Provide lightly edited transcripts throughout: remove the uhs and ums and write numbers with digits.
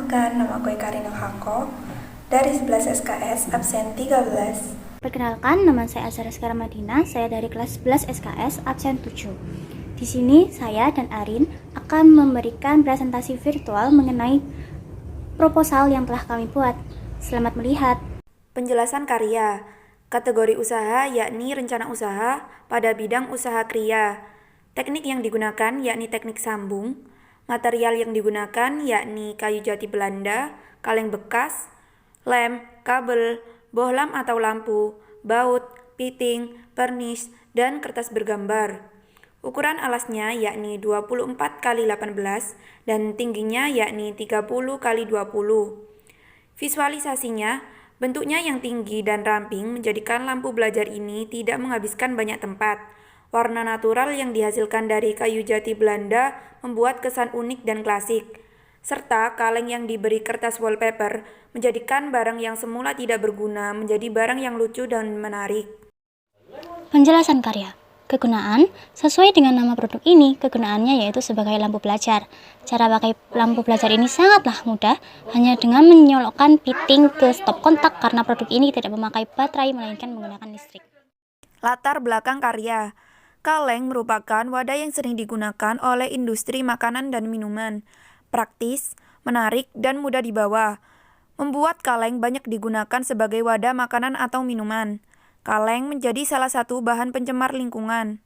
Perkenalkan, nama gue Karina Hako dari 11 SKS, absen 13. Perkenalkan, nama saya Azhar Eskara Madina, saya dari kelas 11 SKS, absen 7. Di sini saya dan Arin akan memberikan presentasi virtual mengenai proposal yang telah kami buat. Selamat melihat. Penjelasan karya. Kategori usaha yakni rencana usaha pada bidang usaha kriya. Teknik yang digunakan yakni teknik sambung. Material yang digunakan yakni kayu jati Belanda, kaleng bekas, lem, kabel, bohlam atau lampu, baut, piting, pernis, dan kertas bergambar. Ukuran alasnya yakni 24 x 18 dan tingginya yakni 30 x 20. Visualisasinya, bentuknya yang tinggi dan ramping menjadikan lampu belajar ini tidak menghabiskan banyak tempat. Warna natural yang dihasilkan dari kayu jati Belanda membuat kesan unik dan klasik. Serta kaleng yang diberi kertas wallpaper menjadikan barang yang semula tidak berguna menjadi barang yang lucu dan menarik. Penjelasan karya. Kegunaan, sesuai dengan nama produk ini, kegunaannya yaitu sebagai lampu belajar. Cara pakai lampu belajar ini sangatlah mudah, hanya dengan menyolokkan piting ke stop kontak karena produk ini tidak memakai baterai melainkan menggunakan listrik. Latar belakang karya. Kaleng merupakan wadah yang sering digunakan oleh industri makanan dan minuman. Praktis, menarik, dan mudah dibawa. Membuat kaleng banyak digunakan sebagai wadah makanan atau minuman. Kaleng menjadi salah satu bahan pencemar lingkungan.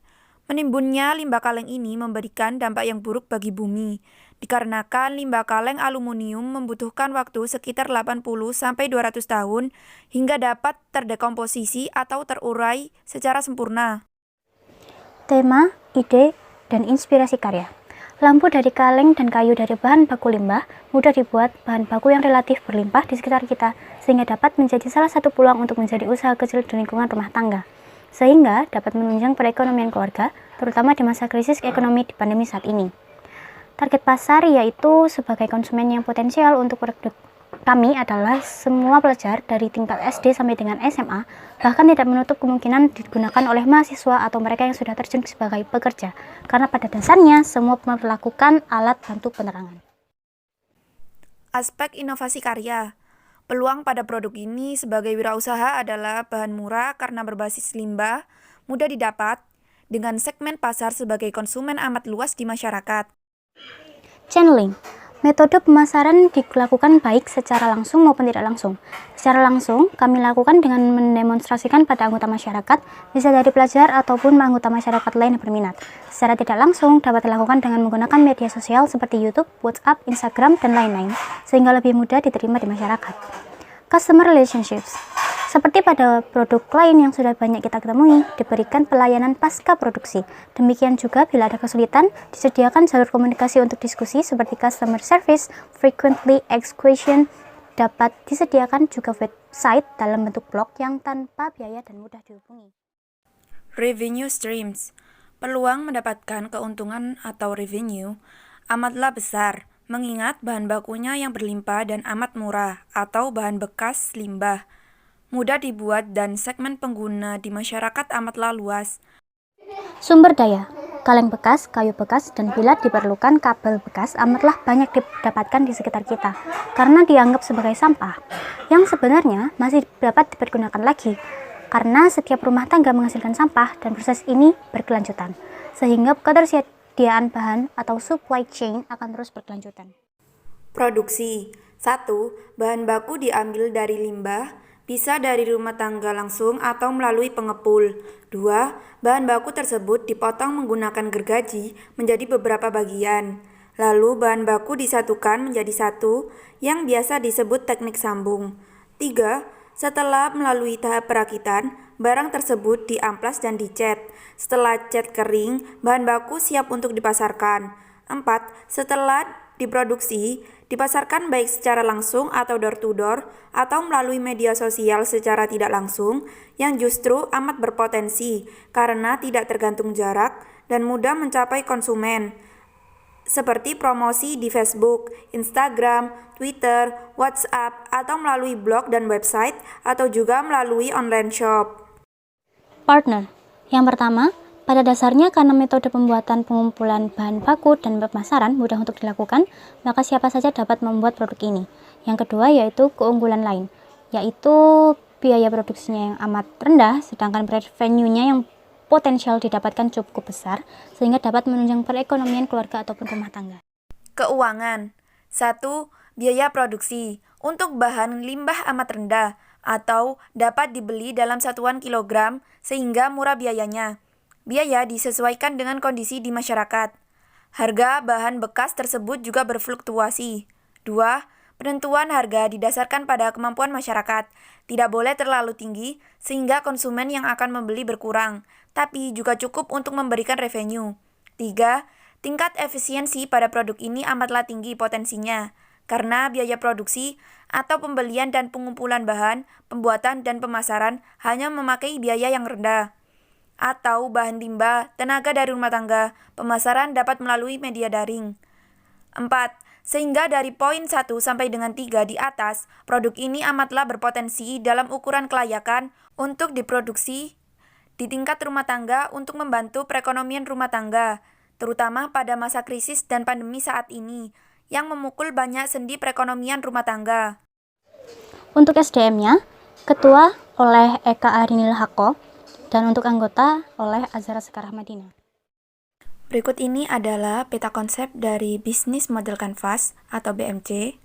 Menimbunnya limbah kaleng ini memberikan dampak yang buruk bagi bumi, dikarenakan limbah kaleng aluminium membutuhkan waktu sekitar 80-200 tahun hingga dapat terdekomposisi atau terurai secara sempurna. Tema, ide, dan inspirasi karya. Lampu dari kaleng dan kayu dari bahan baku limbah mudah dibuat bahan baku yang relatif berlimpah di sekitar kita, sehingga dapat menjadi salah satu peluang untuk menjadi usaha kecil di lingkungan rumah tangga, sehingga dapat menunjang perekonomian keluarga, terutama di masa krisis ekonomi di pandemi saat ini. Target pasar yaitu sebagai konsumen yang potensial untuk produk kami adalah semua pelajar dari tingkat SD sampai dengan SMA, bahkan tidak menutup kemungkinan digunakan oleh mahasiswa atau mereka yang sudah terjun sebagai pekerja, karena pada dasarnya semua melakukan alat bantu penerangan. Aspek inovasi karya. Peluang pada produk ini sebagai wirausaha adalah bahan murah karena berbasis limbah, mudah didapat, dengan segmen pasar sebagai konsumen amat luas di masyarakat. Channeling. Metode pemasaran dilakukan baik secara langsung maupun tidak langsung. Secara langsung, kami lakukan dengan mendemonstrasikan pada anggota masyarakat, bisa dari pelajar ataupun anggota masyarakat lain yang berminat. Secara tidak langsung, dapat dilakukan dengan menggunakan media sosial seperti YouTube, WhatsApp, Instagram, dan lain-lain, sehingga lebih mudah diterima di masyarakat. Customer relationships. Seperti pada produk lain yang sudah banyak kita temui, diberikan pelayanan pasca produksi. Demikian juga bila ada kesulitan, disediakan jalur komunikasi untuk diskusi seperti customer service, frequently asked question, dapat disediakan juga website dalam bentuk blog yang tanpa biaya dan mudah dihubungi. Revenue streams. Peluang mendapatkan keuntungan atau revenue amatlah besar, mengingat bahan bakunya yang berlimpah dan amat murah atau bahan bekas limbah. Mudah dibuat dan segmen pengguna di masyarakat amatlah luas. Sumber daya, kaleng bekas, kayu bekas, dan bila diperlukan kabel bekas amatlah banyak didapatkan di sekitar kita karena dianggap sebagai sampah yang sebenarnya masih dapat dipergunakan lagi karena setiap rumah tangga menghasilkan sampah dan proses ini berkelanjutan sehingga ketersediaan bahan atau supply chain akan terus berkelanjutan. Produksi. 1. Bahan baku diambil dari limbah, bisa dari rumah tangga langsung atau melalui pengepul. 2. Bahan baku tersebut dipotong menggunakan gergaji menjadi beberapa bagian. Lalu bahan baku disatukan menjadi satu yang biasa disebut teknik sambung. 3. Setelah melalui tahap perakitan, barang tersebut diamplas dan dicat. Setelah cat kering, bahan baku siap untuk dipasarkan. 4. Setelah diproduksi, dipasarkan baik secara langsung atau door to door atau melalui media sosial secara tidak langsung yang justru amat berpotensi karena tidak tergantung jarak dan mudah mencapai konsumen. Seperti promosi di Facebook, Instagram, Twitter, WhatsApp, atau melalui blog dan website atau juga melalui online shop. Partner. Yang pertama, Pada dasarnya, karena metode pembuatan pengumpulan bahan baku dan pemasaran mudah untuk dilakukan, maka siapa saja dapat membuat produk ini. Yang kedua yaitu keunggulan lain, yaitu biaya produksinya yang amat rendah, sedangkan revenue-nya yang potensial didapatkan cukup besar, sehingga dapat menunjang perekonomian keluarga ataupun rumah tangga. Keuangan. 1. Biaya produksi. Untuk bahan limbah amat rendah atau dapat dibeli dalam satuan kilogram sehingga murah biayanya. Biaya disesuaikan dengan kondisi di masyarakat. Harga bahan bekas tersebut juga berfluktuasi. 2. Penentuan harga didasarkan pada kemampuan masyarakat. Tidak boleh terlalu tinggi sehingga konsumen yang akan membeli berkurang, tapi juga cukup untuk memberikan revenue. 3. Tingkat efisiensi pada produk ini amatlah tinggi potensinya, karena biaya produksi atau pembelian dan pengumpulan bahan, pembuatan dan pemasaran hanya memakai biaya yang rendah. Atau bahan limbah, tenaga dari rumah tangga, pemasaran dapat melalui media daring. 4. Sehingga dari poin 1 sampai dengan 3 di atas, produk ini amatlah berpotensi dalam ukuran kelayakan untuk diproduksi di tingkat rumah tangga untuk membantu perekonomian rumah tangga, terutama pada masa krisis dan pandemi saat ini, yang memukul banyak sendi perekonomian rumah tangga. Untuk SDM-nya, Ketua oleh Eka Arinil Hako, dan untuk anggota oleh Azhara Sekarah Madinah. Berikut ini adalah peta konsep dari Business Model Canvas atau BMC.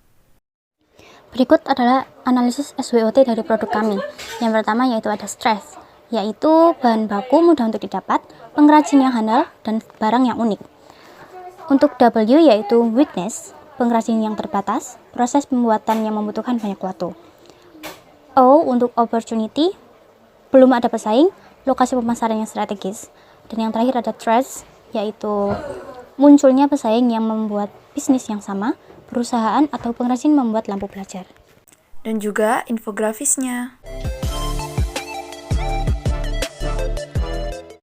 Berikut adalah analisis SWOT dari produk kami. Yang pertama yaitu ada stress, yaitu bahan baku mudah untuk didapat, pengrajin yang handal, dan barang yang unik. Untuk W yaitu weakness, pengrajin yang terbatas, proses pembuatan yang membutuhkan banyak waktu. O untuk opportunity, belum ada pesaing, lokasi pemasaran yang strategis. Dan yang terakhir ada threats, yaitu munculnya pesaing yang membuat bisnis yang sama, perusahaan atau pengrajin membuat lampu pelajar. Dan juga infografisnya.